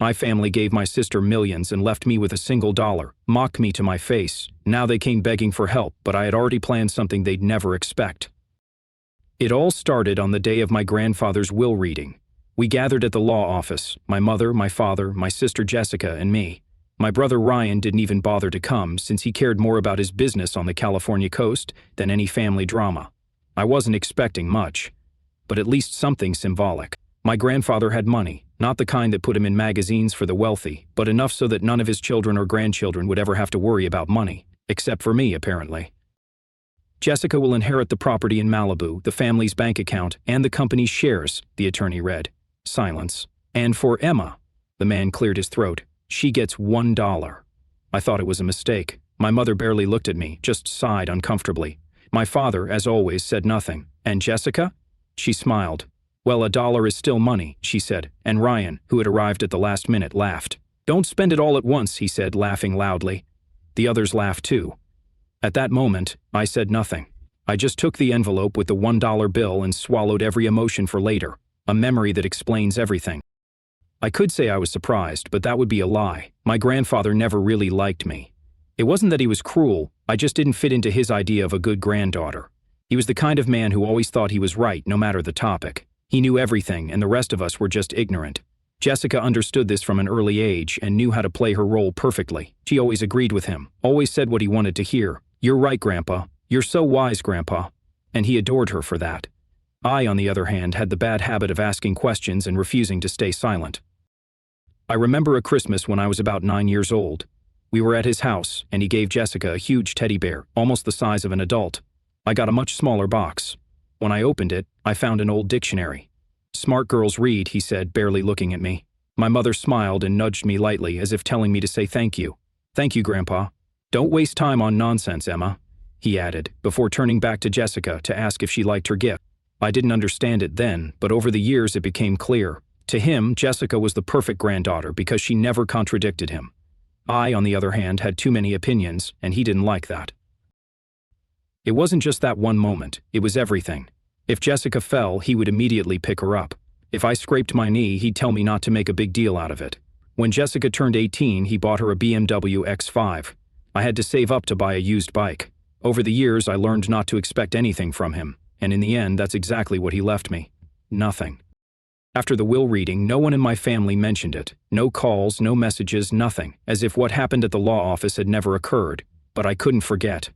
My family gave my sister millions and left me with a single dollar, mocked me to my face. Now they came begging for help, but I had already planned something they'd never expect. It all started on the day of my grandfather's will reading. We gathered at the law office, my mother, my father, my sister Jessica, and me. My brother Ryan didn't even bother to come since he cared more about his business on the California coast than any family drama. I wasn't expecting much, but at least something symbolic. My grandfather had money, not the kind that put him in magazines for the wealthy, but enough so that none of his children or grandchildren would ever have to worry about money, except for me, apparently. Jessica will inherit the property in Malibu, the family's bank account, and the company's shares, the attorney read. Silence. And for Emma, the man cleared his throat, she gets $1. I thought it was a mistake. My mother barely looked at me, just sighed uncomfortably. My father, as always, said nothing. And Jessica? She smiled. Well, $1 is still money, she said, and Ryan, who had arrived at the last minute, laughed. Don't spend it all at once, he said, laughing loudly. The others laughed too. At that moment, I said nothing. I just took the envelope with the $1 bill and swallowed every emotion for later, a memory that explains everything. I could say I was surprised, but that would be a lie. My grandfather never really liked me. It wasn't that he was cruel, I just didn't fit into his idea of a good granddaughter. He was the kind of man who always thought he was right, no matter the topic. He knew everything, and the rest of us were just ignorant. Jessica understood this from an early age and knew how to play her role perfectly. She always agreed with him, always said what he wanted to hear. You're right, Grandpa. You're so wise, Grandpa. And he adored her for that. I, on the other hand, had the bad habit of asking questions and refusing to stay silent. I remember a Christmas when I was about 9 years old. We were at his house, and he gave Jessica a huge teddy bear, almost the size of an adult. I got a much smaller box. When I opened it, I found an old dictionary. Smart girls read, he said, barely looking at me. My mother smiled and nudged me lightly, as if telling me to say thank you. Thank you, Grandpa. Don't waste time on nonsense, Emma, he added, before turning back to Jessica to ask if she liked her gift. I didn't understand it then, but over the years it became clear. To him, Jessica was the perfect granddaughter because she never contradicted him. I, on the other hand, had too many opinions, and he didn't like that. It wasn't just that one moment, it was everything. If Jessica fell, he would immediately pick her up. If I scraped my knee, he'd tell me not to make a big deal out of it. When Jessica turned 18, he bought her a BMW X5. I had to save up to buy a used bike. Over the years, I learned not to expect anything from him, and in the end, that's exactly what he left me. Nothing. After the will reading, no one in my family mentioned it. No calls, no messages, nothing, as if what happened at the law office had never occurred. But I couldn't forget.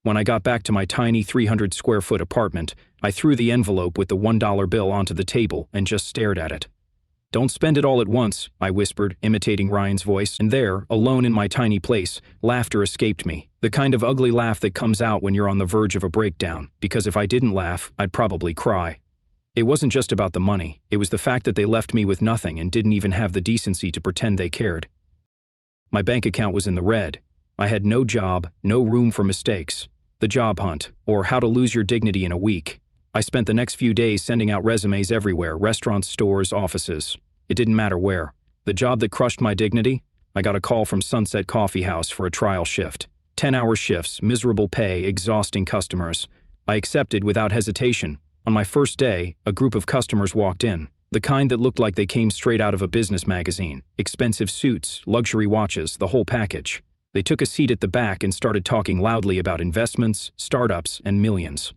When I got back to my tiny 300-square-foot apartment, I threw the envelope with the $1 bill onto the table and just stared at it. Don't spend it all at once, I whispered, imitating Ryan's voice, and there, alone in my tiny place, laughter escaped me, the kind of ugly laugh that comes out when you're on the verge of a breakdown, because if I didn't laugh, I'd probably cry. It wasn't just about the money, it was the fact that they left me with nothing and didn't even have the decency to pretend they cared. My bank account was in the red. I had no job, no room for mistakes. The job hunt, or how to lose your dignity in a week. I spent the next few days sending out resumes everywhere, restaurants, stores, offices. It didn't matter where. The job that crushed my dignity? I got a call from Sunset Coffee House for a trial shift. 10-hour shifts, miserable pay, exhausting customers. I accepted without hesitation. On my first day, a group of customers walked in, the kind that looked like they came straight out of a business magazine. Expensive suits, luxury watches, the whole package. They took a seat at the back and started talking loudly about investments, startups, and millions.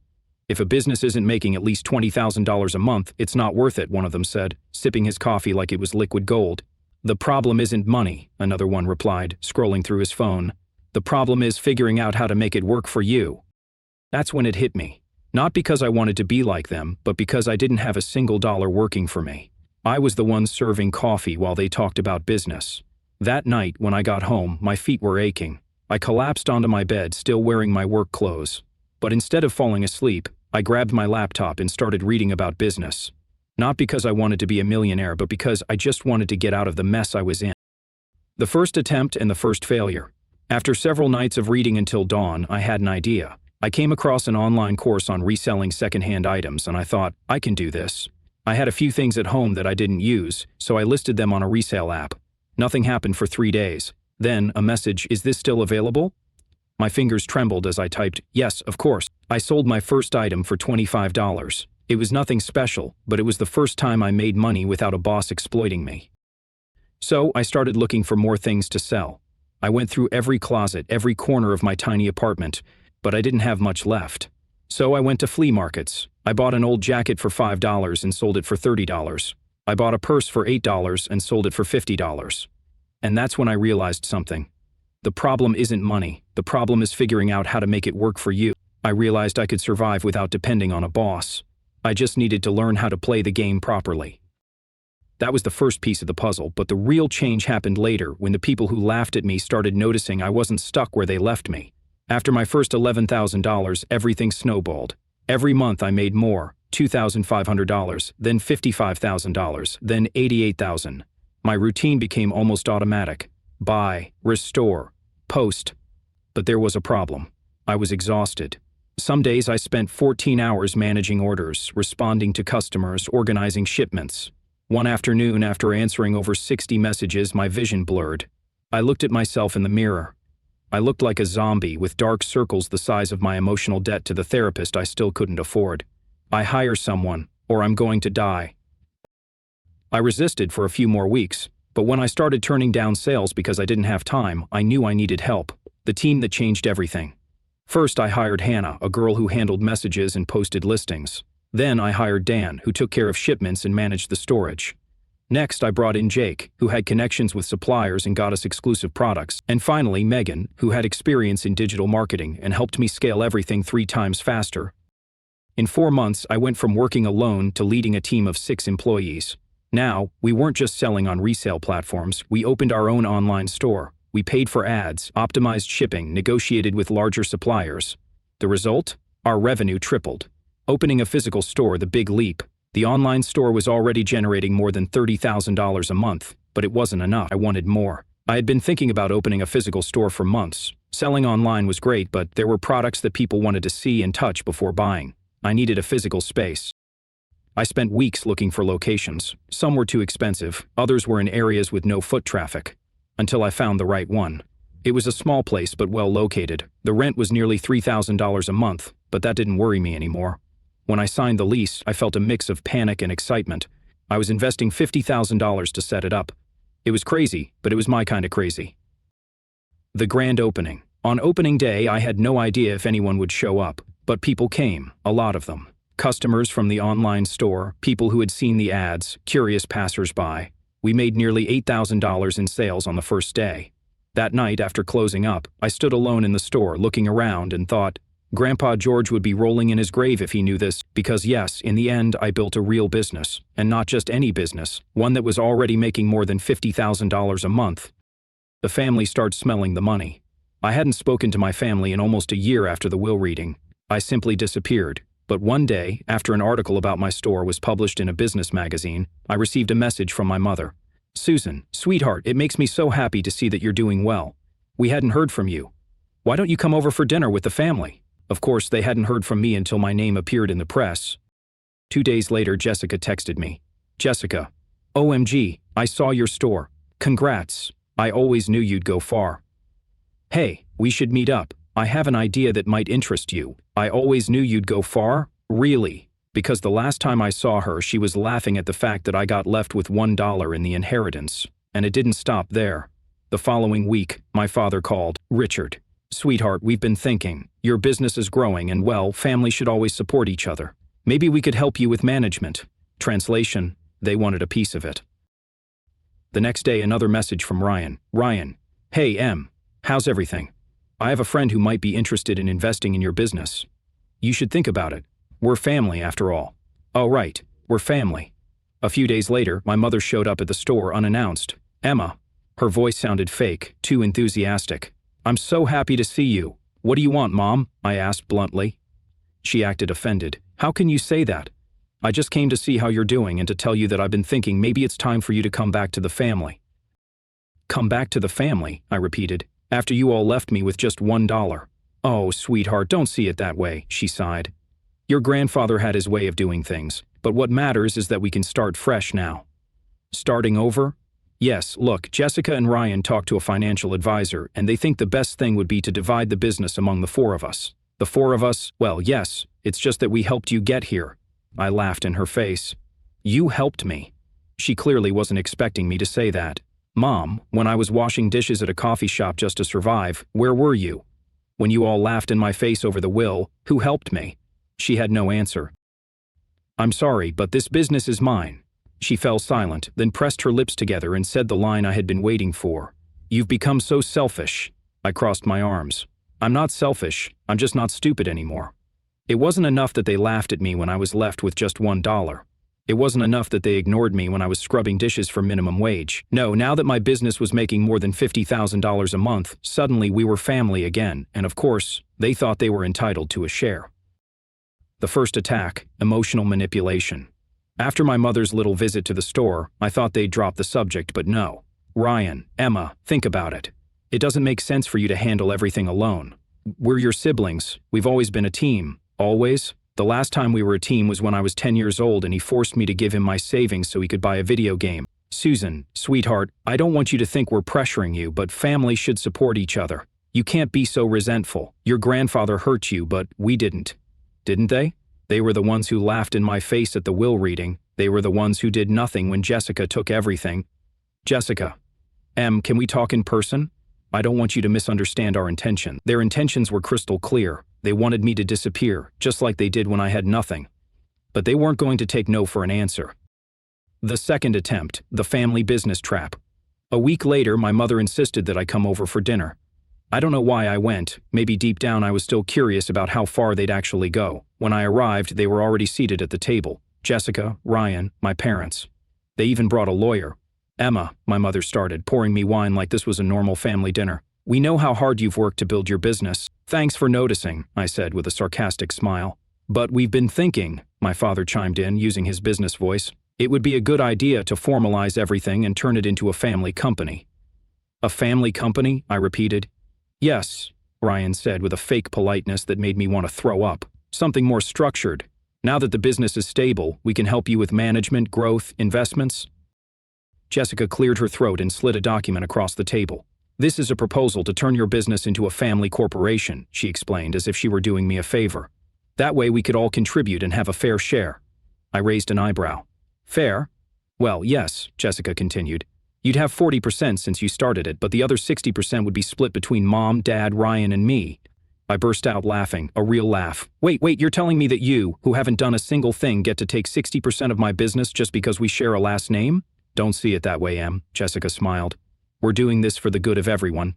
If a business isn't making at least $20,000 a month, it's not worth it, one of them said, sipping his coffee like it was liquid gold. The problem isn't money, another one replied, scrolling through his phone. The problem is figuring out how to make it work for you. That's when it hit me. Not because I wanted to be like them, but because I didn't have a single dollar working for me. I was the one serving coffee while they talked about business. That night, when I got home, my feet were aching. I collapsed onto my bed, still wearing my work clothes. But instead of falling asleep, I grabbed my laptop and started reading about business. Not because I wanted to be a millionaire, but because I just wanted to get out of the mess I was in. The first attempt and the first failure. After several nights of reading until dawn, I had an idea. I came across an online course on reselling secondhand items, and I thought, I can do this. I had a few things at home that I didn't use, so I listed them on a resale app. Nothing happened for 3 days. Then, a message, "Is this still available?" My fingers trembled as I typed, "Yes, of course." I sold my first item for $25. It was nothing special, but it was the first time I made money without a boss exploiting me. So I started looking for more things to sell. I went through every closet, every corner of my tiny apartment, but I didn't have much left. So I went to flea markets. I bought an old jacket for $5 and sold it for $30. I bought a purse for $8 and sold it for $50. And that's when I realized something. The problem isn't money. The problem is figuring out how to make it work for you. I realized I could survive without depending on a boss. I just needed to learn how to play the game properly. That was the first piece of the puzzle, but the real change happened later when the people who laughed at me started noticing I wasn't stuck where they left me. After my first $11,000, everything snowballed. Every month I made more, $2,500, then $55,000, then $88,000. My routine became almost automatic. Buy, restore, post. But there was a problem. I was exhausted. Some days I spent 14 hours managing orders, responding to customers, organizing shipments. One afternoon, after answering over 60 messages, my vision blurred. I looked at myself in the mirror. I looked like a zombie with dark circles the size of my emotional debt to the therapist I still couldn't afford. I hire someone, or I'm going to die. I resisted for a few more weeks, but when I started turning down sales because I didn't have time, I knew I needed help. The team that changed everything. First, I hired Hannah, a girl who handled messages and posted listings. Then I hired Dan, who took care of shipments and managed the storage. Next, I brought in Jake, who had connections with suppliers and got us exclusive products. And finally, Megan, who had experience in digital marketing and helped me scale everything 3 times faster. In 4 months, I went from working alone to leading a team of 6 employees. Now, we weren't just selling on resale platforms, we opened our own online store. We paid for ads, optimized shipping, negotiated with larger suppliers. The result? Our revenue tripled. Opening a physical store, the big leap. The online store was already generating more than $30,000 a month, but it wasn't enough. I wanted more. I had been thinking about opening a physical store for months. Selling online was great, but there were products that people wanted to see and touch before buying. I needed a physical space. I spent weeks looking for locations. Some were too expensive, others were in areas with no foot traffic. Until I found the right one. It was a small place but well located. The rent was nearly $3,000 a month, but that didn't worry me anymore. When I signed the lease, I felt a mix of panic and excitement. I was investing $50,000 to set it up. It was crazy, but it was my kind of crazy. The grand opening. On opening day, I had no idea if anyone would show up, but people came, a lot of them. Customers from the online store, people who had seen the ads, curious passers-by. We made nearly $8,000 in sales on the first day. That night, after closing up, I stood alone in the store looking around and thought, Grandpa George would be rolling in his grave if he knew this, because yes, in the end, I built a real business, and not just any business, one that was already making more than $50,000 a month. The family started smelling the money. I hadn't spoken to my family in almost a year after the will reading. I simply disappeared. But one day, after an article about my store was published in a business magazine, I received a message from my mother. Susan, sweetheart, it makes me so happy to see that you're doing well. We hadn't heard from you. Why don't you come over for dinner with the family? Of course, they hadn't heard from me until my name appeared in the press. 2 days later, Jessica texted me. Jessica, OMG, I saw your store. Congrats. I always knew you'd go far. Hey, we should meet up. I have an idea that might interest you. I always knew you'd go far? Really? Because the last time I saw her, she was laughing at the fact that I got left with $1 in the inheritance. And it didn't stop there. The following week, my father called. Richard, sweetheart, we've been thinking. Your business is growing and well, families should always support each other. Maybe we could help you with management. Translation, they wanted a piece of it. The next day, another message from Ryan. Ryan, hey Em, how's everything? I have a friend who might be interested in investing in your business. You should think about it. We're family after all. Oh right, we're family. A few days later, my mother showed up at the store unannounced. Emma. Her voice sounded fake, too enthusiastic. I'm so happy to see you. What do you want, Mom? I asked bluntly. She acted offended. How can you say that? I just came to see how you're doing and to tell you that I've been thinking maybe it's time for you to come back to the family. Come back to the family, I repeated, after you all left me with just $1. Oh, sweetheart, don't see it that way, she sighed. Your grandfather had his way of doing things, but what matters is that we can start fresh now. Starting over? Yes, look, Jessica and Ryan talked to a financial advisor, and they think the best thing would be to divide the business among the 4 of us. The 4 of us? Well, yes, it's just that we helped you get here. I laughed in her face. You helped me. She clearly wasn't expecting me to say that. Mom, when I was washing dishes at a coffee shop just to survive, where were you? When you all laughed in my face over the will, who helped me? She had no answer. I'm sorry, but this business is mine. She fell silent, then pressed her lips together and said the line I had been waiting for. You've become so selfish. I crossed my arms. I'm not selfish, I'm just not stupid anymore. It wasn't enough that they laughed at me when I was left with just $1. It wasn't enough that they ignored me when I was scrubbing dishes for minimum wage. No, now that my business was making more than $50,000 a month, suddenly we were family again, and of course, they thought they were entitled to a share. The first attack, emotional manipulation. After my mother's little visit to the store, I thought they'd drop the subject, but no. Ryan, Emma, think about it. It doesn't make sense for you to handle everything alone. We're your siblings. We've always been a team. Always. The last time we were a team was when I was 10 years old and he forced me to give him my savings so he could buy a video game. Susan, sweetheart, I don't want you to think we're pressuring you, but family should support each other. You can't be so resentful. Your grandfather hurt you, but we didn't. Didn't they? They were the ones who laughed in my face at the will reading. They were the ones who did nothing when Jessica took everything. Jessica. Can we talk in person? I don't want you to misunderstand our intention. Their intentions were crystal clear. They wanted me to disappear, just like they did when I had nothing. But they weren't going to take no for an answer. The second attempt, the family business trap. A week later, my mother insisted that I come over for dinner. I don't know why I went. Maybe deep down I was still curious about how far they'd actually go. When I arrived, they were already seated at the table. Jessica, Ryan, my parents. They even brought a lawyer. Emma, my mother started, pouring me wine like this was a normal family dinner. We know how hard you've worked to build your business. Thanks for noticing, I said with a sarcastic smile. But we've been thinking, my father chimed in, using his business voice. It would be a good idea to formalize everything and turn it into a family company. A family company? I repeated. Yes, Ryan said with a fake politeness that made me want to throw up. Something more structured. Now that the business is stable, we can help you with management, growth, investments. Jessica cleared her throat and slid a document across the table. This is a proposal to turn your business into a family corporation, she explained as if she were doing me a favor. That way we could all contribute and have a fair share. I raised an eyebrow. Fair? Well, yes, Jessica continued. You'd have 40% since you started it, but the other 60% would be split between Mom, Dad, Ryan, and me. I burst out laughing, a real laugh. Wait, you're telling me that you, who haven't done a single thing, get to take 60% of my business just because we share a last name? Don't see it that way, Em, Jessica smiled. We're doing this for the good of everyone.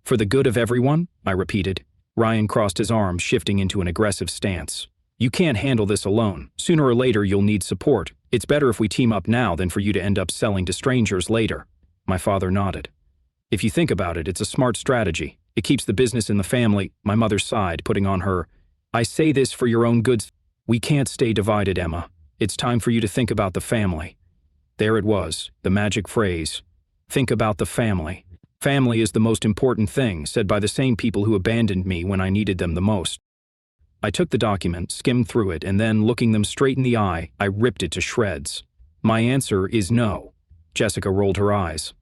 For the good of everyone? I repeated. Ryan crossed his arms, shifting into an aggressive stance. You can't handle this alone. Sooner or later you'll need support. It's better if we team up now than for you to end up selling to strangers later. My father nodded. If you think about it, it's a smart strategy. It keeps the business in the family. My mother sighed, putting on her, I say this for your own good. We can't stay divided, Emma. It's time for you to think about the family. There it was, the magic phrase. Think about the family. Family is the most important thing, said by the same people who abandoned me when I needed them the most. I took the document, skimmed through it, and then, looking them straight in the eye, I ripped it to shreds. My answer is no. Jessica rolled her eyes.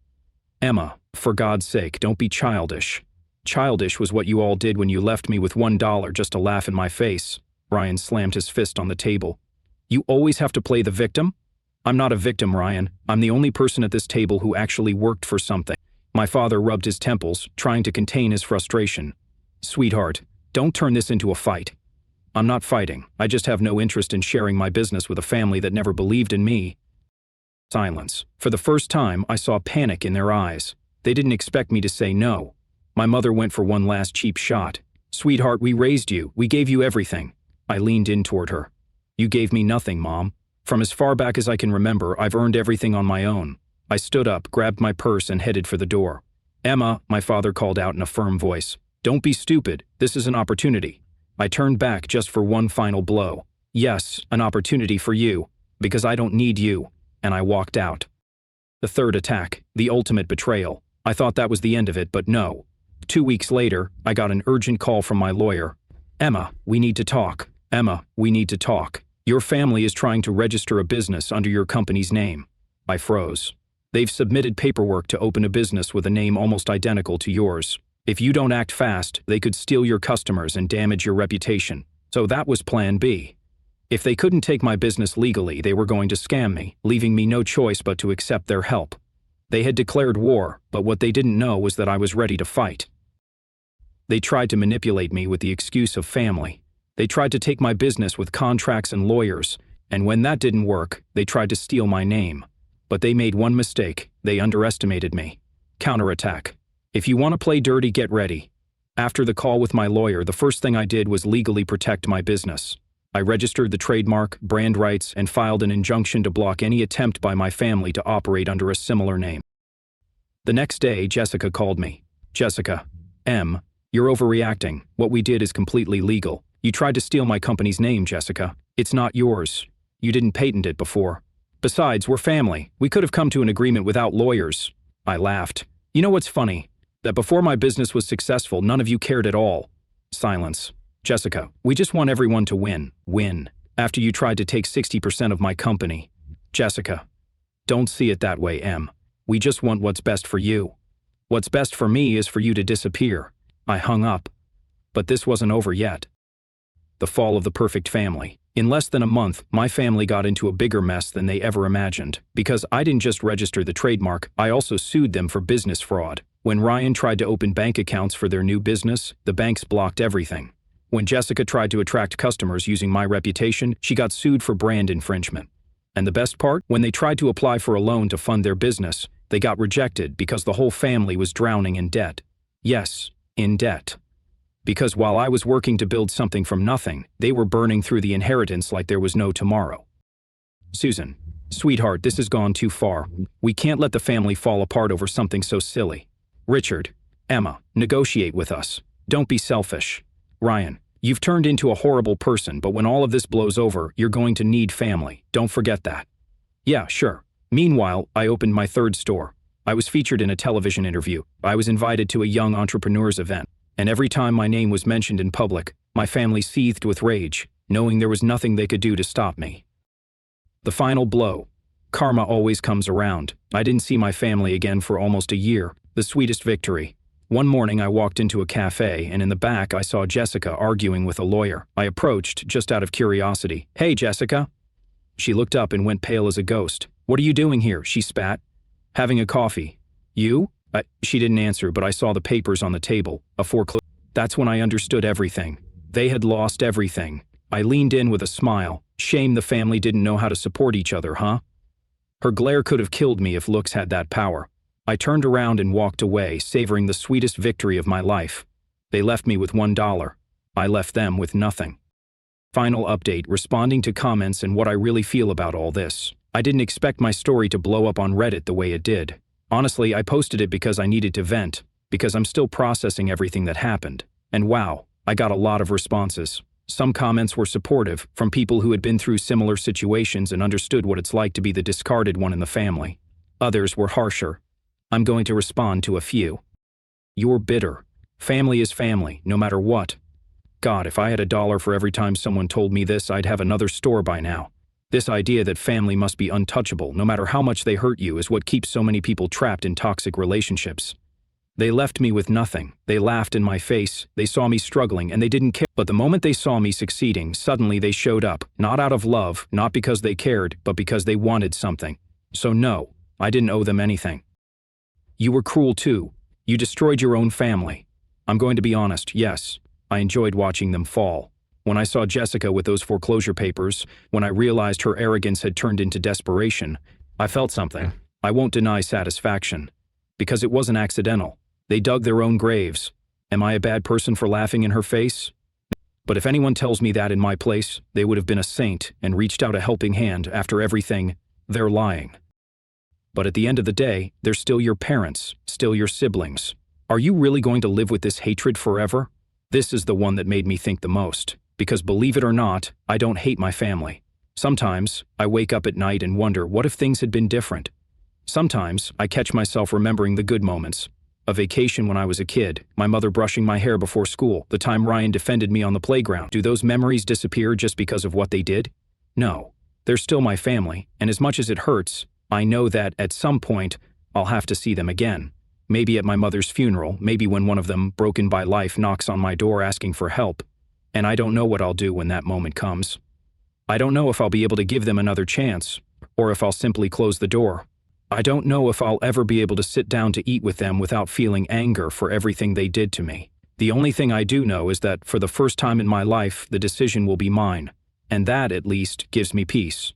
Emma, for God's sake, don't be childish. Childish was what you all did when you left me with $1 just to laugh in my face. Ryan slammed his fist on the table. You always have to play the victim? I'm not a victim, Ryan. I'm the only person at this table who actually worked for something. My father rubbed his temples, trying to contain his frustration. Sweetheart, don't turn this into a fight. I'm not fighting. I just have no interest in sharing my business with a family that never believed in me. Silence. For the first time, I saw panic in their eyes. They didn't expect me to say no. My mother went for one last cheap shot. Sweetheart, we raised you. We gave you everything. I leaned in toward her. You gave me nothing, Mom. From as far back as I can remember, I've earned everything on my own. I stood up, grabbed my purse, and headed for the door. Emma, my father called out in a firm voice. Don't be stupid. This is an opportunity. I turned back just for one final blow. Yes, an opportunity for you, because I don't need you. And I walked out. The third attack, the ultimate betrayal. I thought that was the end of it, but no. 2 weeks later, I got an urgent call from my lawyer. Emma, we need to talk. Emma, we need to talk. Your family is trying to register a business under your company's name. I froze. They've submitted paperwork to open a business with a name almost identical to yours. If you don't act fast, they could steal your customers and damage your reputation. So that was plan B. If they couldn't take my business legally, they were going to scam me, leaving me no choice but to accept their help. They had declared war, but what they didn't know was that I was ready to fight. They tried to manipulate me with the excuse of family. They tried to take my business with contracts and lawyers, and when that didn't work, they tried to steal my name. But they made one mistake. They underestimated me. Counterattack. If you want to play dirty, get ready. After the call with my lawyer, the first thing I did was legally protect my business. I registered the trademark, brand rights, and filed an injunction to block any attempt by my family to operate under a similar name. The next day, Jessica called me. Jessica, you're overreacting. What we did is completely legal. You tried to steal my company's name, Jessica. It's not yours. You didn't patent it before. Besides, we're family. We could have come to an agreement without lawyers. I laughed. You know what's funny? That before my business was successful, none of you cared at all. Silence. Jessica, we just want everyone to win. Win. After you tried to take 60% of my company. Jessica, don't see it that way, We just want what's best for you. What's best for me is for you to disappear. I hung up. But this wasn't over yet. The fall of the perfect family. In less than a month, my family got into a bigger mess than they ever imagined. Because I didn't just register the trademark, I also sued them for business fraud. When Ryan tried to open bank accounts for their new business, the banks blocked everything. When Jessica tried to attract customers using my reputation, she got sued for brand infringement. And the best part? When they tried to apply for a loan to fund their business, they got rejected because the whole family was drowning in debt. Yes, in debt. Because while I was working to build something from nothing, they were burning through the inheritance like there was no tomorrow. Susan, sweetheart, this has gone too far. We can't let the family fall apart over something so silly. Richard, Emma, negotiate with us. Don't be selfish. Ryan, you've turned into a horrible person, but when all of this blows over, you're going to need family. Don't forget that. Yeah, sure. Meanwhile, I opened my third store. I was featured in a television interview. I was invited to a young entrepreneur's event. And every time my name was mentioned in public, my family seethed with rage, knowing there was nothing they could do to stop me. The final blow. Karma always comes around. I didn't see my family again for almost a year. The sweetest victory. One morning I walked into a cafe, and in the back I saw Jessica arguing with a lawyer. I approached, just out of curiosity. Hey, Jessica. She looked up and went pale as a ghost. What are you doing here? She spat. Having a coffee. You? She didn't answer, but I saw the papers on the table, a foreclosure. That's when I understood everything. They had lost everything. I leaned in with a smile. Shame the family didn't know how to support each other, huh? Her glare could have killed me if looks had that power. I turned around and walked away, savoring the sweetest victory of my life. They left me with $1. I left them with nothing. Final update, responding to comments and what I really feel about all this. I didn't expect my story to blow up on Reddit the way it did. Honestly, I posted it because I needed to vent, because I'm still processing everything that happened. And wow, I got a lot of responses. Some comments were supportive, from people who had been through similar situations and understood what it's like to be the discarded one in the family. Others were harsher. I'm going to respond to a few. You're bitter. Family is family, no matter what. God, if I had $1 for every time someone told me this, I'd have another store by now. This idea that family must be untouchable, no matter how much they hurt you, is what keeps so many people trapped in toxic relationships. They left me with nothing. They laughed in my face. They saw me struggling, and they didn't care. But the moment they saw me succeeding, suddenly they showed up, not out of love, not because they cared, but because they wanted something. So no, I didn't owe them anything. You were cruel too. You destroyed your own family. I'm going to be honest, yes, I enjoyed watching them fall. When I saw Jessica with those foreclosure papers, when I realized her arrogance had turned into desperation, I felt something. I won't deny satisfaction. Because it wasn't accidental. They dug their own graves. Am I a bad person for laughing in her face? But if anyone tells me that in my place, they would have been a saint and reached out a helping hand after everything. They're lying. But at the end of the day, they're still your parents, still your siblings. Are you really going to live with this hatred forever? This is the one that made me think the most. Because believe it or not, I don't hate my family. Sometimes, I wake up at night and wonder, what if things had been different? Sometimes, I catch myself remembering the good moments. A vacation when I was a kid, my mother brushing my hair before school, the time Ryan defended me on the playground. Do those memories disappear just because of what they did? No. They're still my family, and as much as it hurts, I know that, at some point, I'll have to see them again. Maybe at my mother's funeral, maybe when one of them, broken by life, knocks on my door asking for help. And I don't know what I'll do when that moment comes. I don't know if I'll be able to give them another chance, or if I'll simply close the door. I don't know if I'll ever be able to sit down to eat with them without feeling anger for everything they did to me. The only thing I do know is that for the first time in my life, the decision will be mine, and that, at least, gives me peace.